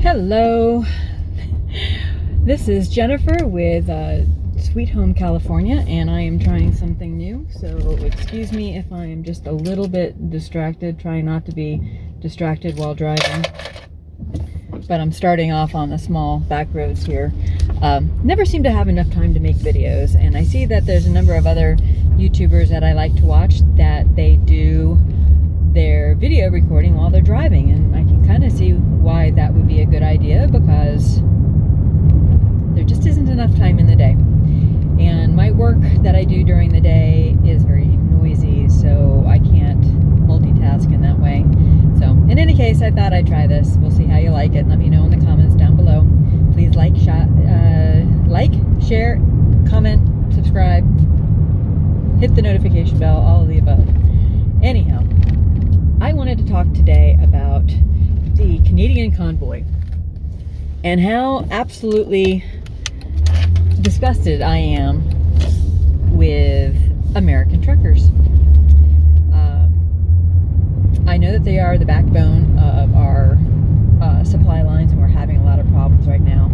Hello, this is Jennifer with Sweet Home California, and I am trying something new, so excuse me if I am just a little bit distracted, trying not to be distracted while driving, but I'm starting off on the small back roads here. Never seem to have enough time to make videos, and I see that there's a number of other YouTubers that I like to watch that they do their video recording while they're driving, and I can kind of see why that would be a good idea, because there just isn't enough time in the day, and my work that I do during the day is very noisy, so I can't multitask in that way. So in any case, I thought I'd try this. We'll see how you like it. Let me know in the comments down below. Please like, share, comment, subscribe, hit the notification bell, all of the above. Anyhow, I wanted to talk today about the Canadian Convoy and how absolutely disgusted I am with American truckers. I know that they are the backbone of our supply lines, and we're having a lot of problems right now.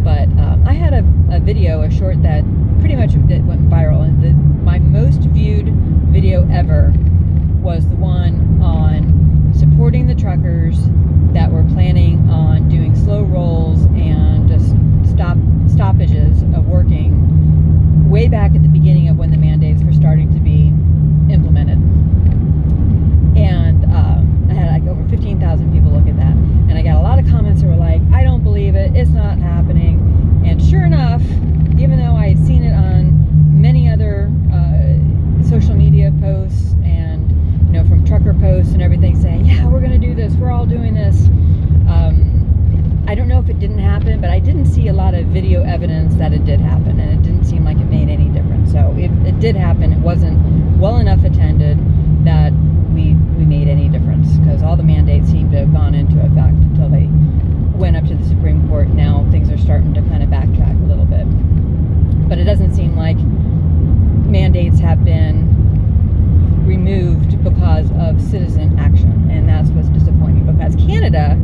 But I had a video, a short that pretty much went viral, and my most viewed video ever was the one on supporting the truckers that were planning on doing slow rolls and just stoppages of working way back at the beginning of when the mandates were starting to be implemented. And I had like over 15,000 people look at that, and I got a lot of comments that were like, I don't believe it, it's not happening. And sure enough, even though I had seen it on many other social media posts and from trucker posts and everything saying, yeah, we're going to do this, we're all doing this. I don't know if it didn't happen, but I didn't see a lot of video evidence that it did happen, and it didn't seem like it made any difference. So if it did happen, it wasn't well enough attended that we made any difference, because all the mandates seem to have gone into effect until they went up to the Supreme Court. Now things are starting to kind of backtrack a little bit. But it doesn't seem like mandates have been removed because of citizen action, and that's what's disappointing, because Canada,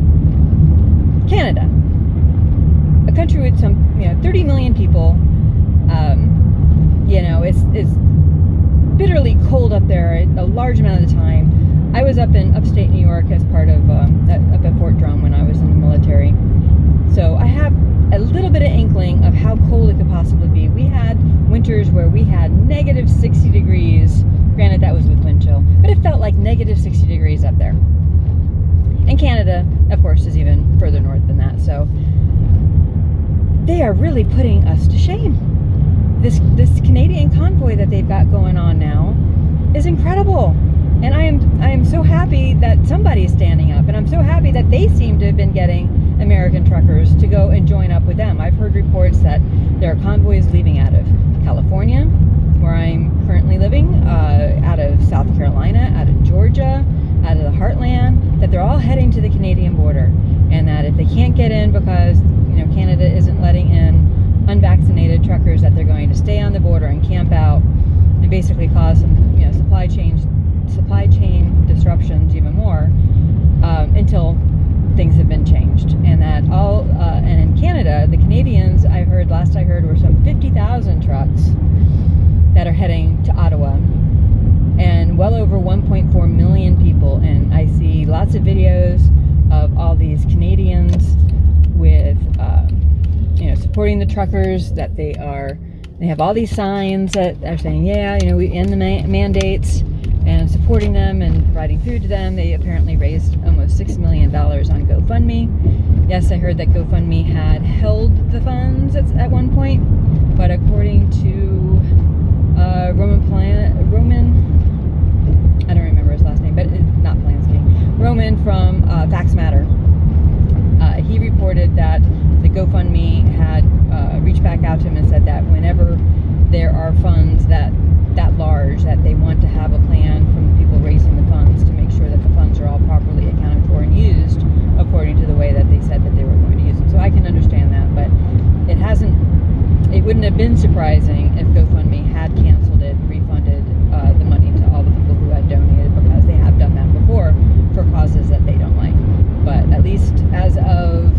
a country with some 30 million people, it's bitterly cold up there a large amount of the time. I was up in upstate New York as part of up at Fort Drum when I was in the military, so I have a little bit of inkling of how cold it could possibly be. We had winters where we had negative 60 degrees. Granted, that was with wind chill, but it felt like negative 60 degrees up there. And Canada, of course, is even further north than that. So they are really putting us to shame. This Canadian Convoy that they've got going on now is incredible. And I am so happy that somebody is standing up, and I'm so happy that they seem to have been getting American truckers to go and join up with them. I've heard reports that there are convoys leaving out of California, where I'm currently living, out of South Carolina, out of Georgia, out of the heartland, that they're all heading to the Canadian border, and that if they can't get in because Canada isn't letting in unvaccinated truckers, that they're going to stay on the border and camp out and basically cause some supply chain disruptions even more, until things have been changed. And that and in Canada, the Canadians, last I heard were some 50,000 trucks that are heading to Ottawa, and well over 1.4 million people. And I see lots of videos of all these Canadians with supporting the truckers, that they have all these signs that are saying, we end the mandates, and supporting them and providing food to them. They apparently raised almost $6 million on GoFundMe. Yes, I heard that GoFundMe had held the funds at one point, but according to Roman, I don't remember his last name, but not Polanski, Roman from Facts Matter, he reported that the GoFundMe had reached back out to him and said that whenever there are funds that large, that they want to have a plan from the people raising the funds to make sure that the funds are all properly accounted for and used according to the way that they said that they were going to use them. So I can understand that, but it wouldn't have been surprising if GoFundMe had canceled it, refunded the money to all the people who had donated, because they have done that before for causes that they don't like. But at least as of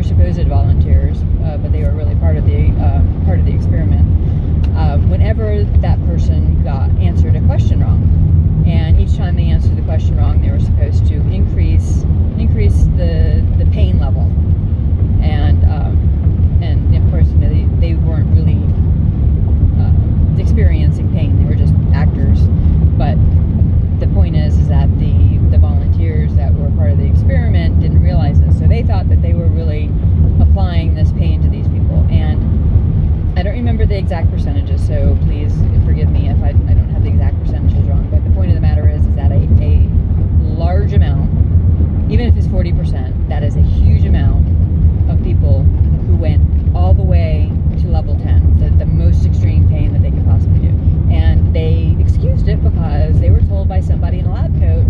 supposed volunteers, but they were really part of the experiment. Whenever that person answered a question wrong, and each time they answered the question wrong, they were supposed to increase the pain level, and of course, they weren't really experiencing pain; they were just actors. But the point is that the volunteers that were part of the experiment didn't realize this, so they thought that they were really applying this pain to these people. And I don't remember the exact percentages, so please forgive me if I don't have the exact percentages wrong. But the point of the matter is that a large amount, even if it's 40%, that is a huge amount of people who went all the way to level 10, the most extreme pain that they could possibly do. And they excused it because they were told by somebody in a lab coat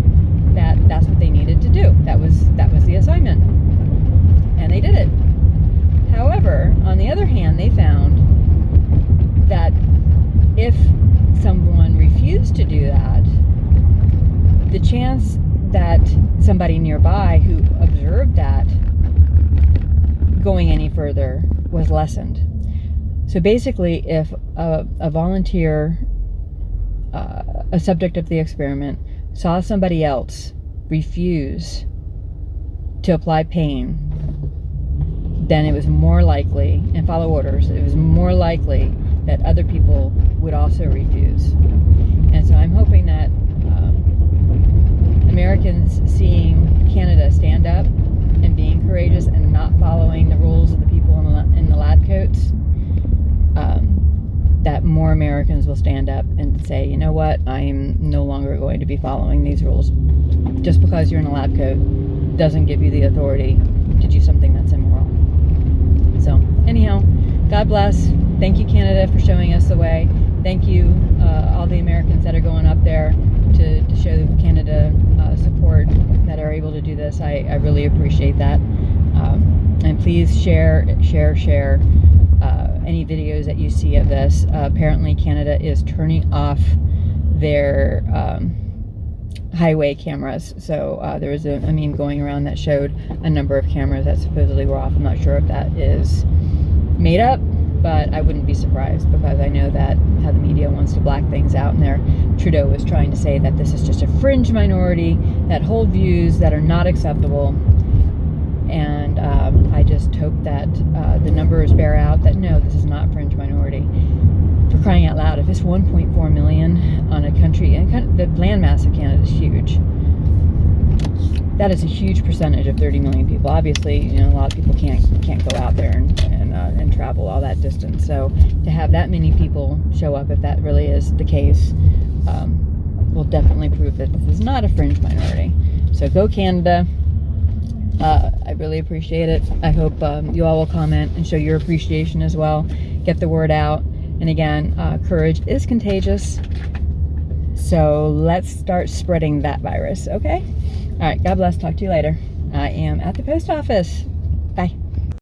that that's what they needed to do. That was the assignment. And they did it. However, on the other hand, they found that if someone refused to do that, the chance that somebody nearby who observed that going any further was lessened. So basically, if a volunteer, a subject of the experiment, saw somebody else refuse to apply pain, then it was more likely, and follow orders, it was more likely that other people would also refuse. And so I'm hoping that Americans seeing Canada stand up and being courageous and not following the rules of the people in the lab coats, that more Americans will stand up and say, you know what, I'm no longer going to be following these rules. Just because you're in a lab coat doesn't give you the authority to do something that's immoral. So anyhow, God bless. Thank you, Canada, for showing us the way. Thank you, all the Americans that are going up there to show Canada support, that are able to do this. I really appreciate that. And please share any videos that you see of this. Apparently Canada is turning off their highway cameras. So there was a meme going around that showed a number of cameras that supposedly were off. I'm not sure if that is made up, but I wouldn't be surprised, because I know that how the media wants to black things out, and there Trudeau was trying to say that this is just a fringe minority that hold views that are not acceptable. And I just hope that the numbers bear out that no, this is not fringe minority. For crying out loud, if it's 1.4 million on a country, and the landmass of Canada is huge, that is a huge percentage of 30 million people. Obviously, a lot of people can't go out there and travel all that distance. So to have that many people show up, if that really is the case, will definitely prove that this is not a fringe minority. So go Canada. I really appreciate it. I hope you all will comment and show your appreciation as well. Get the word out. And again, courage is contagious. So let's start spreading that virus, okay? All right, God bless. Talk to you later. I am at the post office.